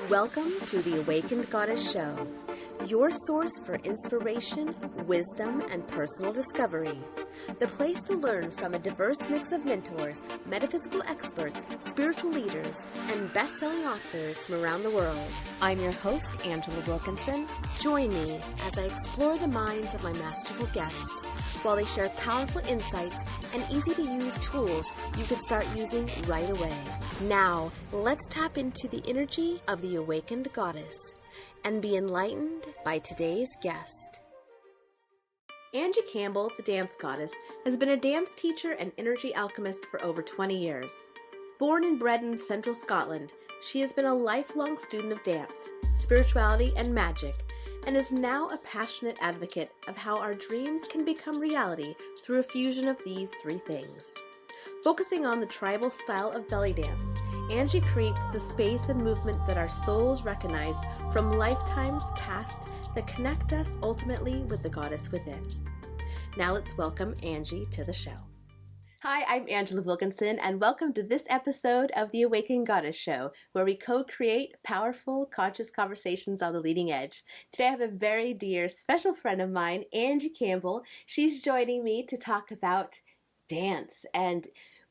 Welcome to the Awakened Goddess Show, your source for inspiration, wisdom, and personal discovery. The place to learn from a diverse mix of mentors, metaphysical experts, spiritual leaders, and best-selling authors from around the world. I'm your host, Angela Wilkinson. Join me as I explore the minds of my masterful guests while they share powerful insights and easy-to-use tools you can start using right away. Now, let's tap into the energy of the Awakened Goddess and be enlightened by today's guest. Angie Campbell, the dance goddess, has been a dance teacher and energy alchemist for over 20 years. Born and bred in central Scotland, she has been a lifelong student of dance, spirituality, and magic, and is now a passionate advocate of how our dreams can become reality through a fusion of these three things. Focusing on the tribal style of belly dance, Angie creates the space and movement that our souls recognize from lifetimes past that connect us ultimately with the goddess within. Now let's welcome Angie to the show. Hi, I'm Angela Wilkinson, and welcome to this episode of the Awakened Goddess Show, where we co-create powerful, conscious conversations on the leading edge. Today I have a very dear, special friend of mine, Angie Campbell. She's joining me to talk about dance and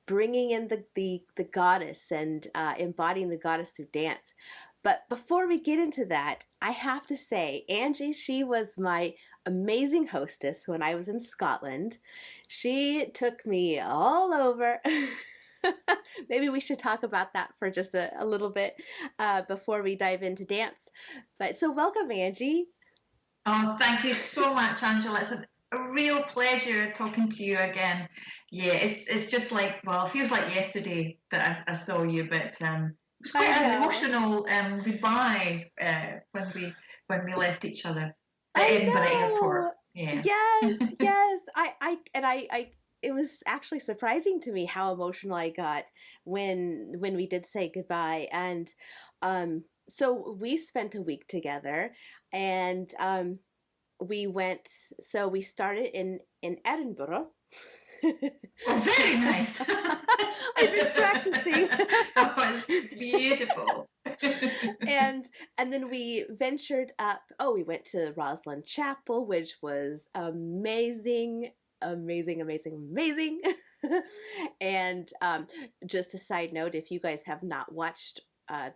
bringing in the goddess and embodying the goddess through dance. But before we get into that, I have to say, Angie, she was my amazing hostess when I was in Scotland. She took me all over. Maybe we should talk about that for just a little bit before we dive into dance. But so welcome, Angie. Oh, thank you so much, Angela. It's a real pleasure talking to you again. Yeah, it's just like, well, it feels like yesterday that I saw you, but it was quite an emotional goodbye when we left each other at Edinburgh Airport. Yeah. Yes. I it was actually surprising to me how emotional I got when we did say goodbye. And so we spent a week together, and we started in Edinburgh. Oh, very nice. I've been practicing. That was beautiful. and then we ventured up. Oh, we went to Rosslyn Chapel, which was amazing. And just a side note, if you guys have not watched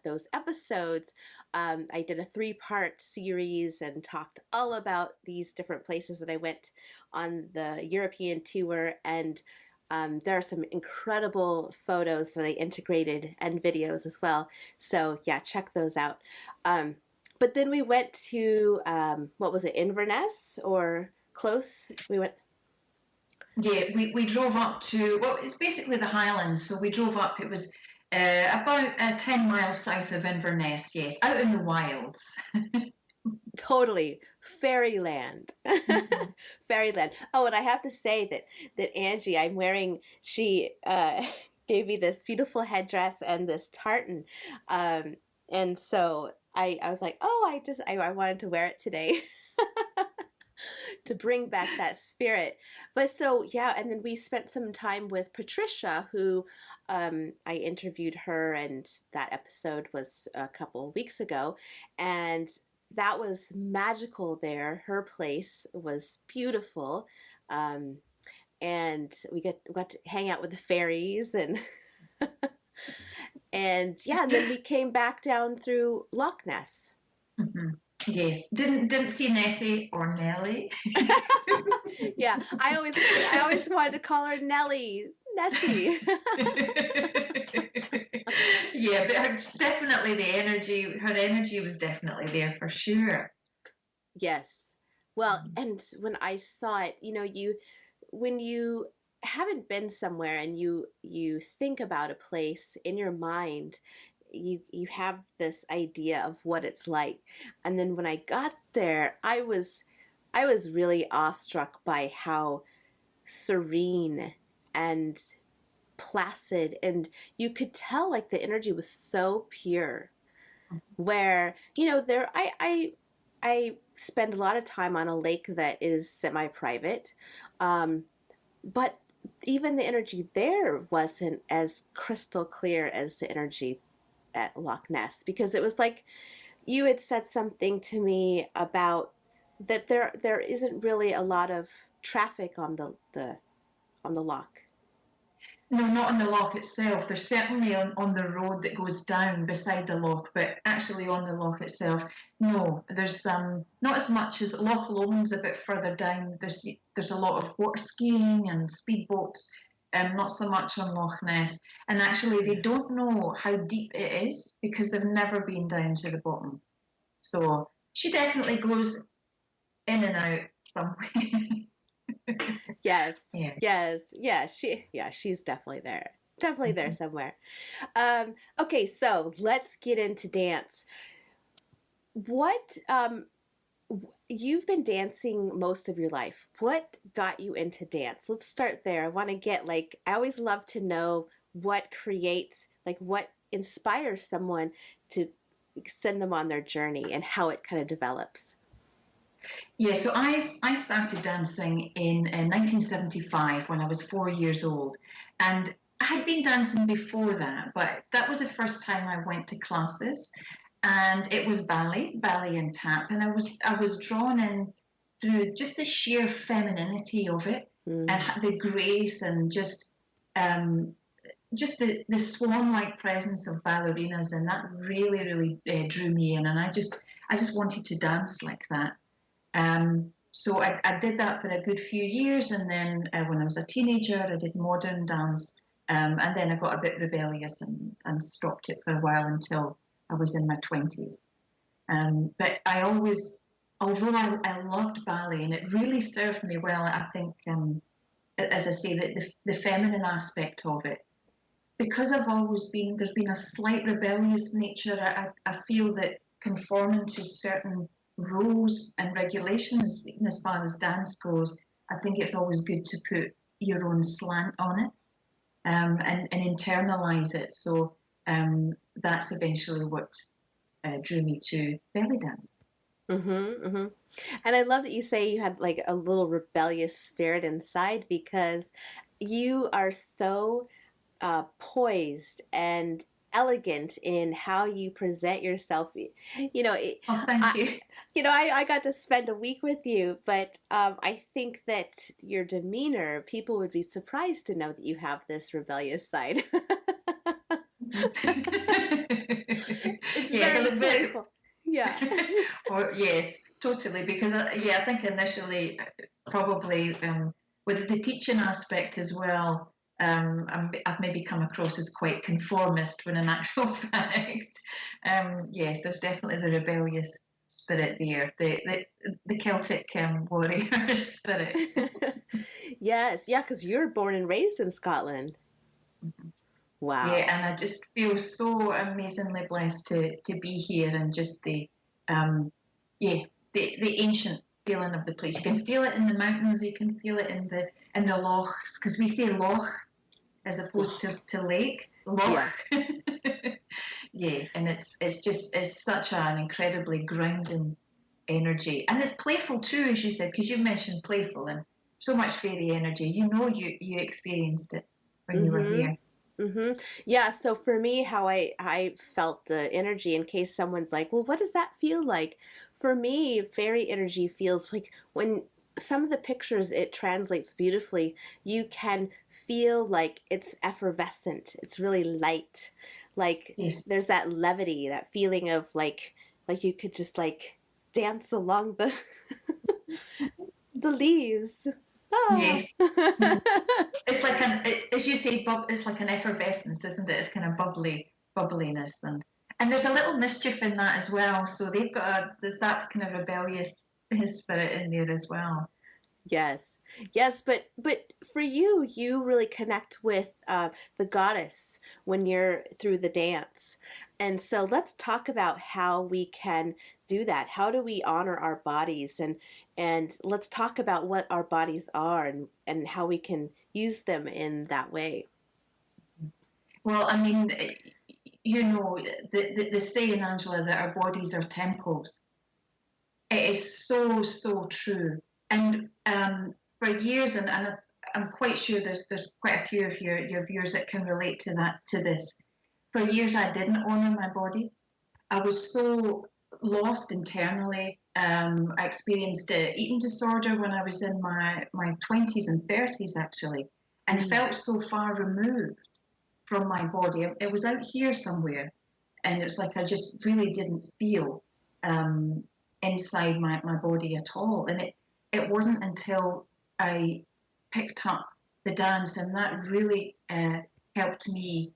those episodes, I did a 3-part series and talked all about these different places that I went on the European tour, and there are some incredible photos that I integrated and videos as well. So yeah, check those out. But then we went to, what was it, Inverness or close? We went. Yeah, we drove up to, well, it's basically the Highlands. So we drove up, it was about 10 miles south of Inverness, yes, out in the wilds. Totally. Fairyland. Fairyland. Oh, and I have to say that Angie, I'm wearing, she gave me this beautiful headdress and this tartan. And so I was like, oh, I wanted to wear it today. To bring back that spirit. But so, yeah, and then we spent some time with Patricia, who I interviewed her, and that episode was a couple of weeks ago, and that was magical there. Her place was beautiful, and we got to hang out with the fairies, and and yeah, and then we came back down through Loch Ness. Mm-hmm. Yes, didn't see Nessie or Nellie. Yeah, I always wanted to call her Nessie. Yeah, but definitely her energy was definitely there for sure. Yes. Well, and when I saw it, when you haven't been somewhere and you think about a place in your mind, you have this idea of what it's like. And then when I got there, I was really awestruck by how serene and placid, and you could tell like the energy was so pure. Where, there I spend a lot of time on a lake that is semi-private, but even the energy there wasn't as crystal clear as the energy at Loch Ness? Because it was like you had said something to me about that there isn't really a lot of traffic on the loch. No, not on the loch itself. There's certainly on the road that goes down beside the loch, but actually on the loch itself, no. There's not as much as Loch Lomond's a bit further down. There's a lot of water skiing and speedboats, not so much on Loch Ness. And actually, they don't know how deep it is because they've never been down to the bottom. So she definitely goes in and out somewhere. Yes, Yeah. yes, she's definitely there. Definitely there somewhere. Okay, so let's get into dance. What you've been dancing most of your life. What got you into dance? Let's start there. I want to get I always love to know what creates, what inspires someone to send them on their journey and how it kind of develops. Yeah, so I started dancing in 1975 when I was 4 years old. And I had been dancing before that, but that was the first time I went to classes. And it was ballet and tap. And I was drawn in through just the sheer femininity of it and the grace and just the swan-like presence of ballerinas. And that really, really drew me in. And I just wanted to dance like that. So I did that for a good few years, and then when I was a teenager, I did modern dance, and then I got a bit rebellious and stopped it for a while until I was in my 20s. But although I loved ballet, and it really served me well, I think, as I say, that the feminine aspect of it, because there's been a slight rebellious nature. I feel that conforming to certain rules and regulations, even as far as dance goes, I think it's always good to put your own slant on it and internalize it. So that's eventually what drew me to belly dance. And I love that you say you had a little rebellious spirit inside, because you are so poised and elegant in how you present yourself. Thank you. I got to spend a week with you, but I think that your demeanor, people would be surprised to know that you have this rebellious side. It's very playful. Yeah. Yes, totally. Because I think initially probably with the teaching aspect as well, I've maybe come across as quite conformist, when in actual fact, yes, there's definitely the rebellious spirit there, the Celtic warrior spirit. Yes, yeah, because you're born and raised in Scotland. Mm-hmm. Wow. Yeah, and I just feel so amazingly blessed to be here, and just the ancient feeling of the place. You can feel it in the mountains, you can feel it in the lochs, because we say loch as opposed to lake. Loch. Yeah. Yeah, and it's such an incredibly grounding energy, and it's playful too, as you said, because you mentioned playful and so much fairy energy. You experienced it when you were here. Yeah, so for me, how I felt the energy, in case someone's like, well, what does that feel like? For me, fairy energy feels like when some of the pictures, it translates beautifully. You can feel like it's effervescent. It's really light. Yes. There's that levity, that feeling of like you could just dance along the the leaves. Oh. Yes. It's like as you say, it's like an effervescence, isn't it? It's kind of bubbliness, and there's a little mischief in that as well. So there's that kind of rebellious spirit in there as well. Yes, but for you really connect with the goddess when you're through the dance. And so let's talk about how we can do that. How do we honor our bodies, and let's talk about what our bodies are and how we can use them in that way. Well, I mean, the saying, Angela, that our bodies are temples. It is so, so true. And for years, and I'm quite sure there's quite a few of your viewers that can relate to this. for years I didn't honor my body. I was so lost internally. I experienced eating disorder when I was in my 20s and 30s, actually, and felt so far removed from my body. It was out here somewhere, and it's like I just really didn't feel inside my body at all. And it wasn't until I picked up the dance, and that really helped me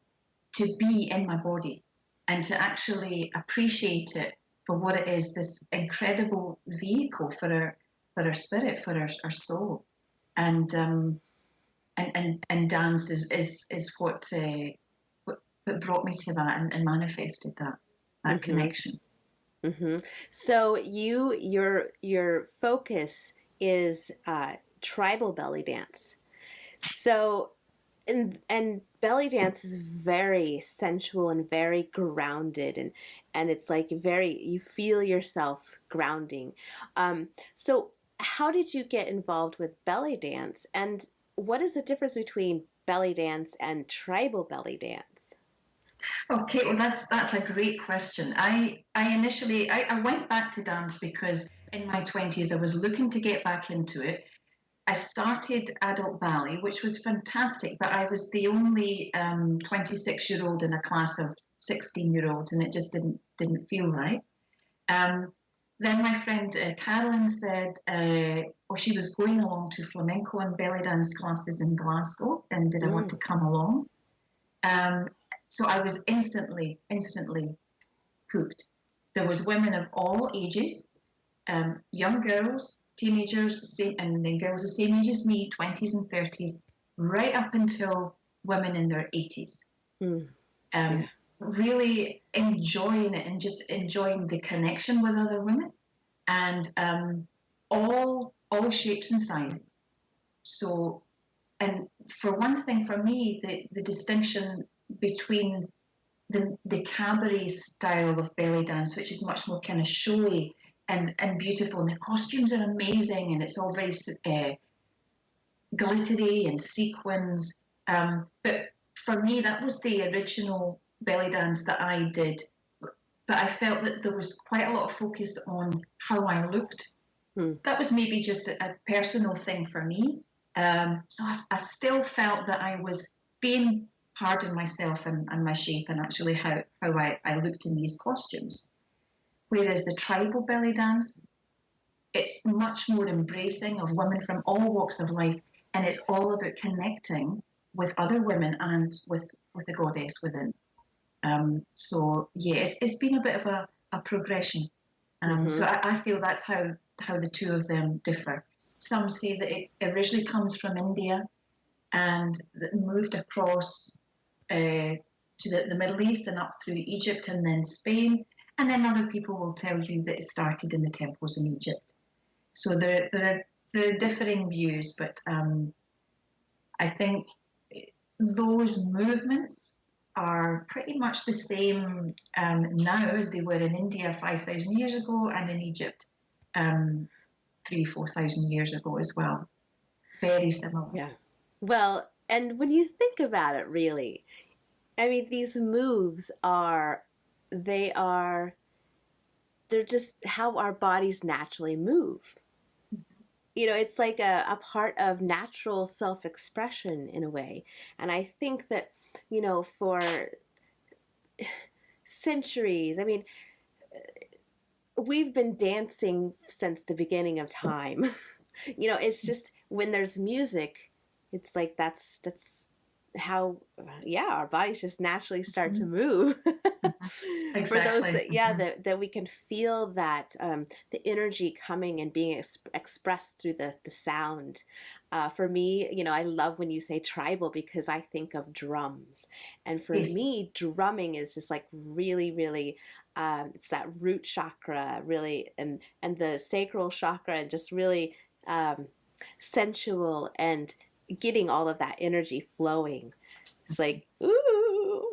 to be in my body and to actually appreciate it for what it is, this incredible vehicle for our spirit, for our soul. And dance is what brought me to that and manifested that connection. Mm-hmm. So your focus is tribal belly dance. So and belly dance is very sensual and very grounded, and it's like you feel yourself grounding. So how did you get involved with belly dance, and what is the difference between belly dance and tribal belly dance? Okay, well that's a great question. I initially went back to dance because in my 20s I was looking to get back into it. I started adult ballet, which was fantastic, but I was the only 26-year-old in a class of 16-year-olds, and it just didn't feel right. Then my friend Carolyn said, she was going along to flamenco and belly dance classes in Glasgow, and did I want to come along? So I was instantly hooked. There was women of all ages, young girls, teenagers, and then girls the same age as me, 20s and 30s, right up until women in their 80s. Really enjoying it and just enjoying the connection with other women, and all shapes and sizes. So, and for one thing, for me, the distinction between the cabaret style of belly dance, which is much more kind of showy and beautiful, and the costumes are amazing, and it's all very glittery and sequins. But for me, that was the original belly dance that I did. But I felt that there was quite a lot of focus on how I looked. That was maybe just a personal thing for me. So I still felt that I was being hard on myself and my shape, and actually how I looked in these costumes. Whereas the tribal belly dance, it's much more embracing of women from all walks of life, and it's all about connecting with other women and with the goddess within. So yeah, it's been a bit of a progression. So I feel that's how the two of them differ. Some say that it originally comes from India and that moved across to the Middle East and up through Egypt and then Spain. And then other people will tell you that it started in the temples in Egypt. So there are differing views, but I think those movements are pretty much the same now as they were in India 5,000 years ago, and in Egypt 3,000-4,000 years ago as well. Very similar. Yeah. Well, and when you think about it, really, I mean, these moves they're just how our bodies naturally move. You know, it's like a part of natural self-expression in a way. And I think that, you know, for centuries, I mean, we've been dancing since the beginning of time. You know, it's just when there's music, it's like that's how our bodies just naturally start to move. Exactly. For those that we can feel that the energy coming and being expressed through the sound. For me, you know, I love when you say tribal because I think of drums, and for me drumming is just like really it's that root chakra really, and the sacral chakra, and just really sensual and getting all of that energy flowing. It's like, ooh.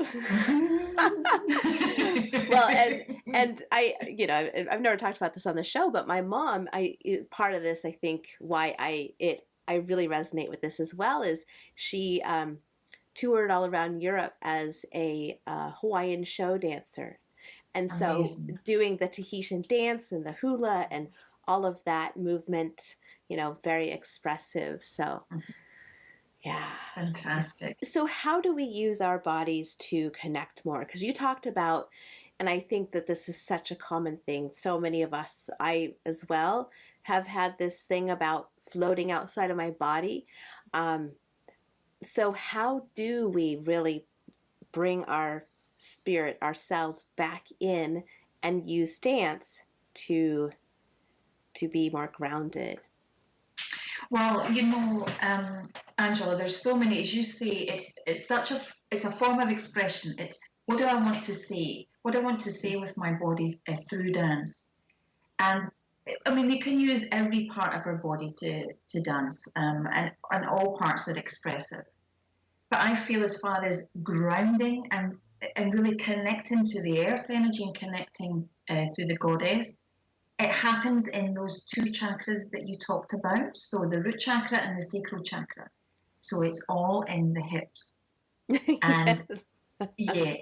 Well, and I, you know, I've never talked about this on the show, but my mom, part of this, I think why I really resonate with this as well is she toured all around Europe as a Hawaiian show dancer. And so Amazing. doing the Tahitian dance and the hula and all of that movement, very expressive. So, yeah. Fantastic. So how do we use our bodies to connect more? Because you talked about, and I think that this is such a common thing. So many of us, I as well, have had this thing about floating outside of my body. So how do we really bring our spirit, ourselves back in and use dance to be more grounded? Well, Angela, there's so many. As you say, it's a form of expression. It's what do I want to say? What do I want to say with my body through dance? And I mean, we can use every part of our body to dance, and all parts are expressive. But I feel as far as grounding and really connecting to the earth energy and connecting through the goddess, it happens in those two chakras that you talked about. So the root chakra and the sacral chakra. So it's all in the hips. And Yes. yeah.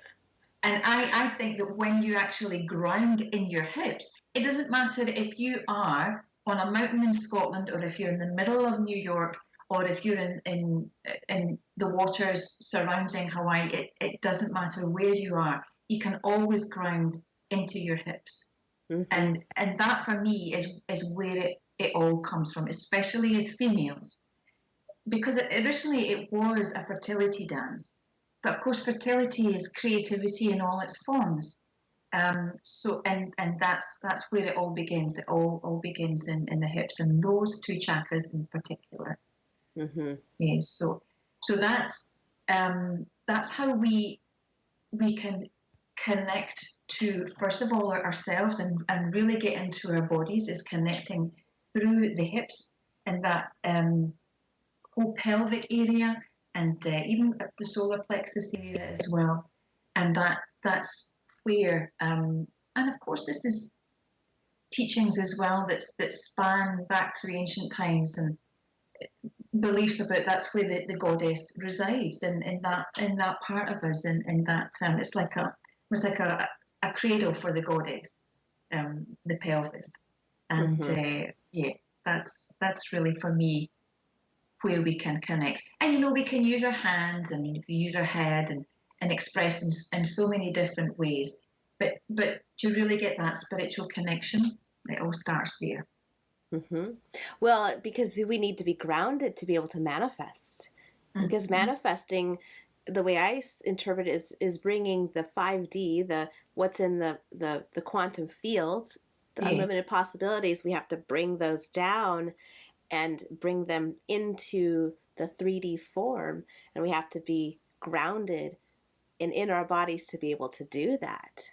And I think that when you actually ground in your hips, it doesn't matter if you are on a mountain in Scotland or if you're in the middle of New York or if you're in the waters surrounding Hawaii, it doesn't matter where you are. You can always ground into your hips. Mm-hmm. And that for me is where it all comes from, especially as females. Because originally it was a fertility dance. But of course fertility is creativity in all its forms. So that's where it all begins. It all begins in the hips and those two chakras in particular. Mm-hmm. Yes, so that's how we can connect to, first of all, ourselves and really get into our bodies, is connecting through the hips and that whole pelvic area and even the solar plexus area as well. And that's where, and of course this is teachings as well that span back through ancient times and beliefs about that's where the goddess resides in that part of us and that it's like a cradle for the goddess, the pelvis, and Mm-hmm. that's really for me where we can connect. And we can use our hands and we can use our head and express in so many different ways. But to really get that spiritual connection, it all starts there. Mm-hmm. Well, because we need to be grounded to be able to manifest. Because manifesting, the way I interpret it, is bringing the 5D, the what's in the quantum field, the unlimited possibilities. We have to bring those down and bring them into the 3D form, and we have to be grounded and in our bodies to be able to do that.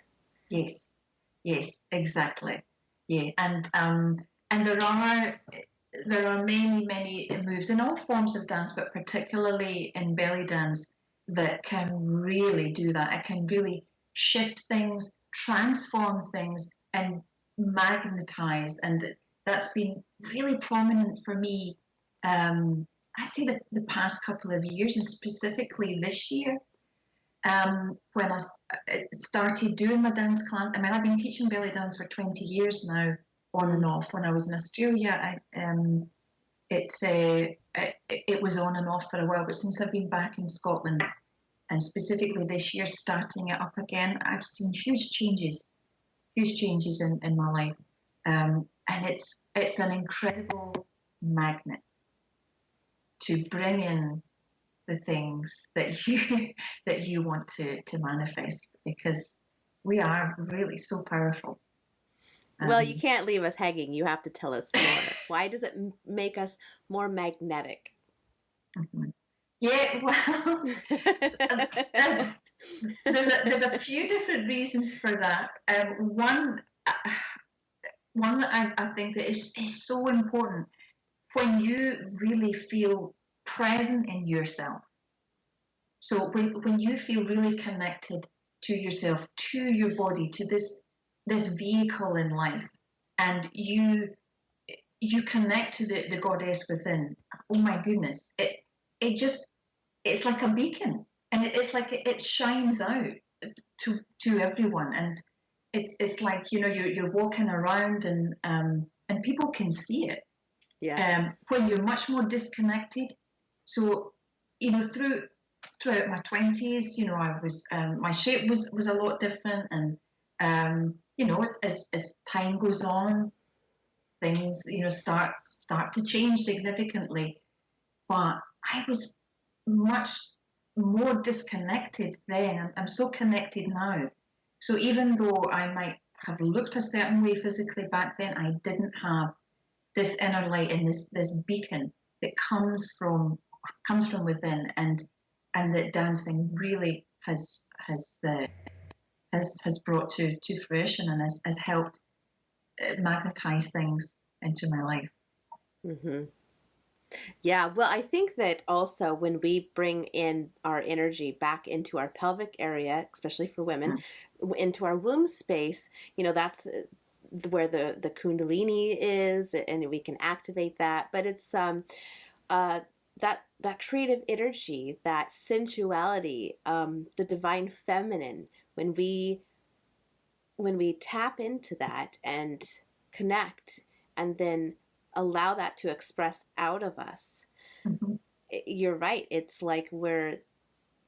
Yes, exactly. Yeah, and there are many moves in all forms of dance, but particularly in belly dance that can really do that. It can really shift things, transform things, and magnetize. And that's been really prominent for me. I'd say the past couple of years, and specifically this year. When I started doing my dance class, I mean, I've been teaching belly dance for 20 years now, on and off. When I was in Australia, it was on and off for a while, but since I've been back in Scotland, and specifically this year, starting it up again, I've seen huge changes in my life. And it's an incredible magnet to bring in the things that you want to manifest, because we are really so powerful. Well, you can't leave us hanging. You have to tell us more. Why does it make us more magnetic? Mm-hmm. Yeah, well, there's a few different reasons for that. One that I think that is so important, when you really feel present in yourself. So when you feel really connected to yourself, to your body, to this vehicle in life, and you connect to the goddess within, oh my goodness, it's like a beacon. and it's like it shines out to everyone, and it's like, you know, you're walking around, and people can see it. Yes. When you're much more disconnected. So, you know, throughout my 20s, you know, I was my shape was a lot different, and you know, as time goes on, things, you know, start to change significantly. But I was much more disconnected then. I'm so connected now. So even though I might have looked a certain way physically back then, I didn't have this inner light and this beacon that comes from within, and that dancing really has brought to fruition, and has helped magnetize things into my life. Mm-hmm. Yeah, well, I think that also when we bring in our energy back into our pelvic area, especially for women, into our womb space, you know, that's where the Kundalini is, and we can activate that. But it's that creative energy, that sensuality, the divine feminine. When we tap into that and connect, and then allow that to express out of us, Mm-hmm. you're right. It's like we're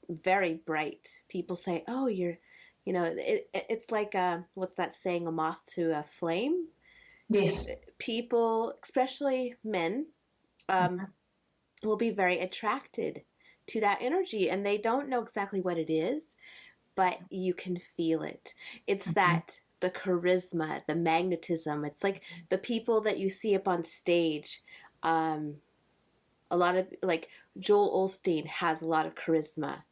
very bright. People say, "Oh, you know, it's like what's that saying? A moth to a flame." Yes. People, especially men, Mm-hmm. will be very attracted to that energy, and they don't know exactly what it is, but you can feel it. It's Mm-hmm. that the charisma, the magnetism. It's like the people that you see up on stage. A lot of, like, Joel Osteen has a lot of charisma.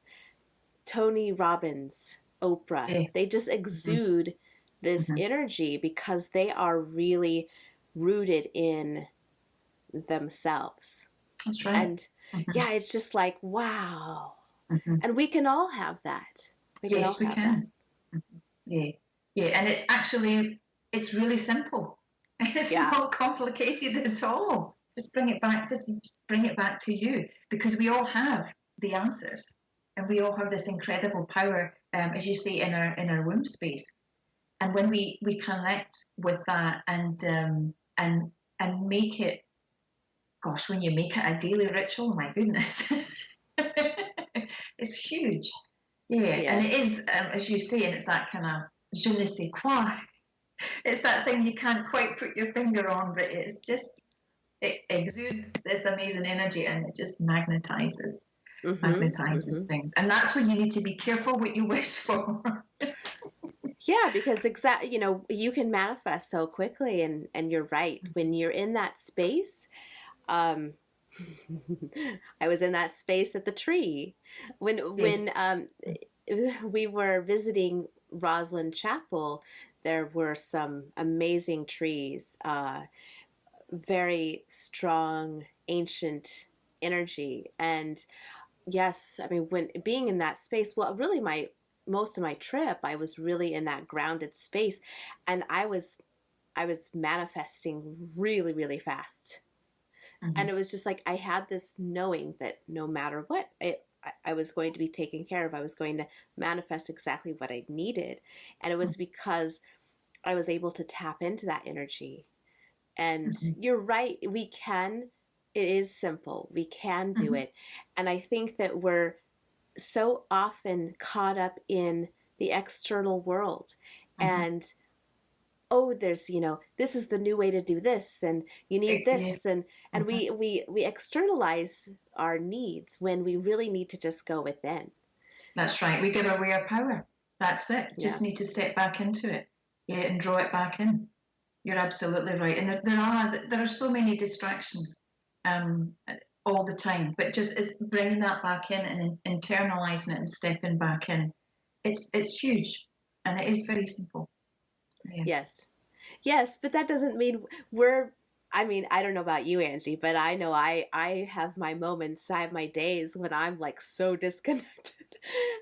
Tony Robbins, Oprah, Yeah. they just exude this Mm-hmm. energy because they are really rooted in themselves. That's right. And Mm-hmm. yeah, it's just like, wow. Mm-hmm. And we can all have that. We can all Yes, we have that. can. Mm-hmm. Yeah, yeah, and it's really simple. It's Yeah. not complicated at all. Just bring it back to you, because we all have the answers, and we all have this incredible power, as you say, in our womb space. And when we connect with that, and make it, gosh, when you make it a daily ritual, my goodness, it's huge. Yeah, and Yes. it is, as you say, and it's that kind of je ne sais quoi. It's that thing you can't quite put your finger on, but it exudes this amazing energy, and it just Mm-hmm. magnetizes Mm-hmm. things. And that's when you need to be careful what you wish for. Yeah, because you know, you can manifest so quickly, and you're right. When you're in that space, um, I was in that space at the tree when Yes. we were visiting Roslyn Chapel. There were some amazing trees, very strong, ancient energy, and yes, I mean, when being in that space, well, really, my most of my trip, I was really in that grounded space, and I was manifesting really, really fast. Mm-hmm. And it was just like I had this knowing that no matter what, I was going to be taken care of. I was going to manifest exactly what I needed. And it was because I was able to tap into that energy. And Mm-hmm. you're right, we can. It is simple. We can do Mm-hmm. it. And I think that we're so often caught up in the external world, Mm-hmm. and oh, there's, you know, this is the new way to do this, and you need Yeah. this, and Mm-hmm. we externalize our needs when we really need to just go within. That's right. We give away our power. That's it. Yeah. Just need to step back into it. Yeah, and draw it back in. You're absolutely right. And there are so many distractions, um, all the time. But just is bringing that back in and internalizing it and stepping back in. It's huge, and it is very simple. Yeah. Yes. Yes, but that doesn't mean we're, I mean, I don't know about you, Angie, but I know I have my moments, I have my days when I'm like so disconnected.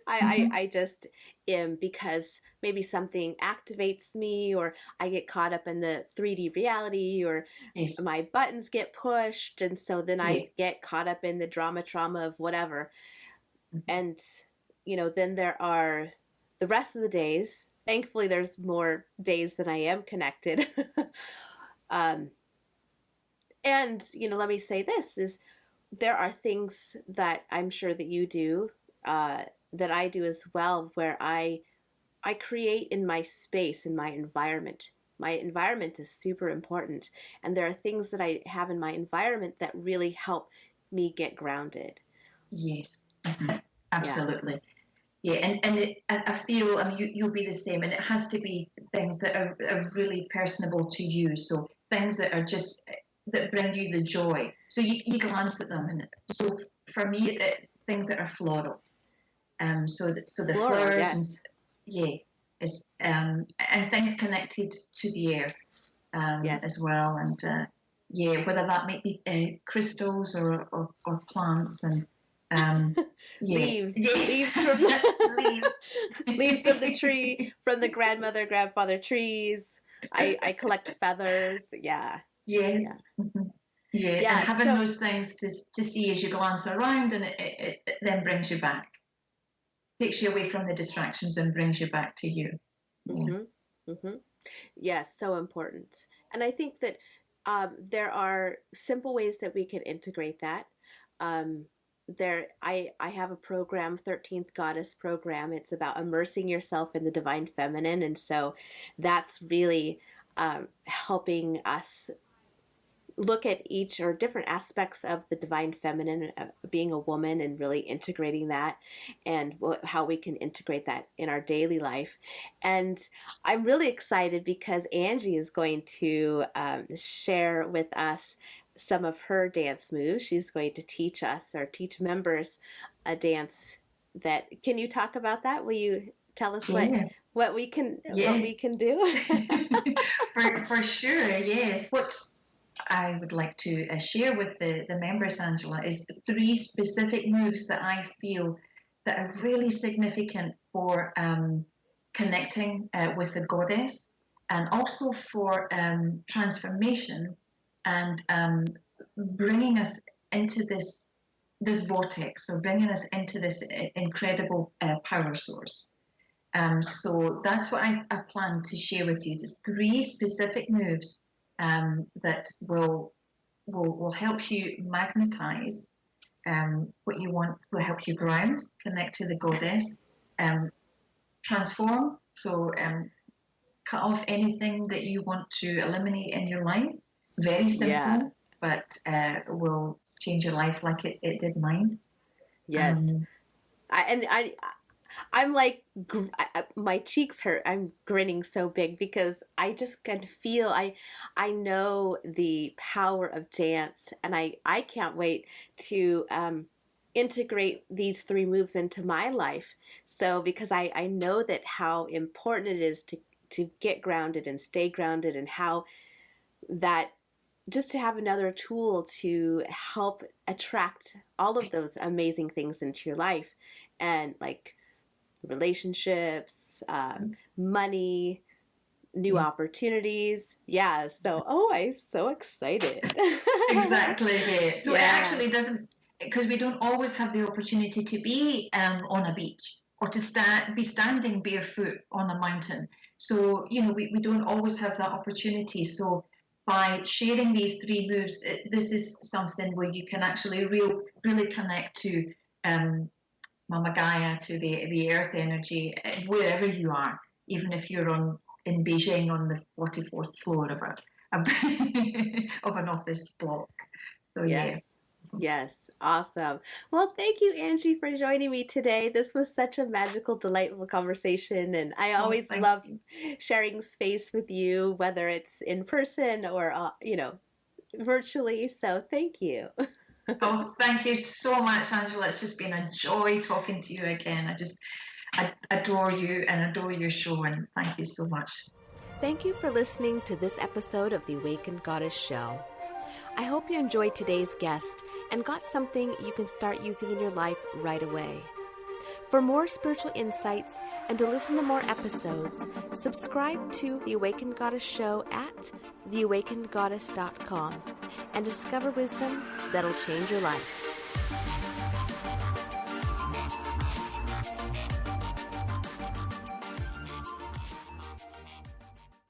Mm-hmm. I just am, because maybe something activates me, or I get caught up in the 3D reality, or Yes. my buttons get pushed, and so then Yeah. I get caught up in the drama trauma of whatever. Mm-hmm. And then there are the rest of the days. Thankfully, there's more days than I am connected. um, and, let me say this is there are things that I'm sure that you do, that I do as well, where I create in my space, in my environment. My environment is super important. And there are things that I have in my environment that really help me get grounded. Yes, absolutely. Yeah, and I feel, you'll be the same, and it has to be things that are really personable to you. So things that are just, that bring you the joy. So you glance at them, and so for me, things that are floral. So the Floral, flowers, yes. and things connected to the earth, Yes. as well, and whether that might be crystals or plants, and Leaves. Yes. Leaves from the leaves from the tree, from the grandfather trees. I collect feathers. Yeah. Yes. Yeah. Yeah. And having those things to see as you glance around, and it then brings you back, takes you away from the distractions and brings you back to you. Yes, so important. And I think that there are simple ways that we can integrate that. I have a program, 13th Goddess program. It's about immersing yourself in the divine feminine. And so that's really helping us look at each or different aspects of the divine feminine, being a woman, and really integrating that, and how we can integrate that in our daily life. And I'm really excited because Angie is going to share with us some of her dance moves. She's going to teach us, or teach members, a dance that, can you talk about that? Will you tell us what we can do? For sure, yes. What I would like to share with the members, Angela, is 3 specific moves that I feel that are really significant for connecting with the goddess, and also for transformation, and bringing us into this vortex, or bringing us into this incredible power source. So that's what I plan to share with you. Just 3 specific moves that will help you magnetize what you want, will help you ground, connect to the goddess, transform. So cut off anything that you want to eliminate in your life. Very simple, but will change your life like it did mine. Yes. I'm like, my cheeks hurt. I'm grinning so big because I just can feel, I know the power of dance, and I can't wait to integrate these 3 moves into my life. So, because I know that how important it is to get grounded and stay grounded, and how that, just to have another tool to help attract all of those amazing things into your life, and like relationships, money, new opportunities. Yeah. So, I'm so excited. Exactly. Yeah. So it actually doesn't, because we don't always have the opportunity to be on a beach, or to be standing barefoot on a mountain. So, we don't always have that opportunity. So by sharing these 3 moves, this is something where you can actually really connect to Mama Gaia, to the earth energy, wherever you are, even if you're in Beijing on the 44th floor of an office block. So Yes. Awesome. Well, thank you, Angie, for joining me today. This was such a magical, delightful conversation, and I always love sharing space with you, whether it's in person or virtually. So thank you. Oh, thank you so much, Angela. It's just been a joy talking to you again. I adore you and adore your show, and thank you so much. Thank you for listening to this episode of the Awakened Goddess Show. I hope you enjoyed today's guest and got something you can start using in your life right away. For more spiritual insights and to listen to more episodes, subscribe to The Awakened Goddess Show at theawakenedgoddess.com and discover wisdom that'll change your life.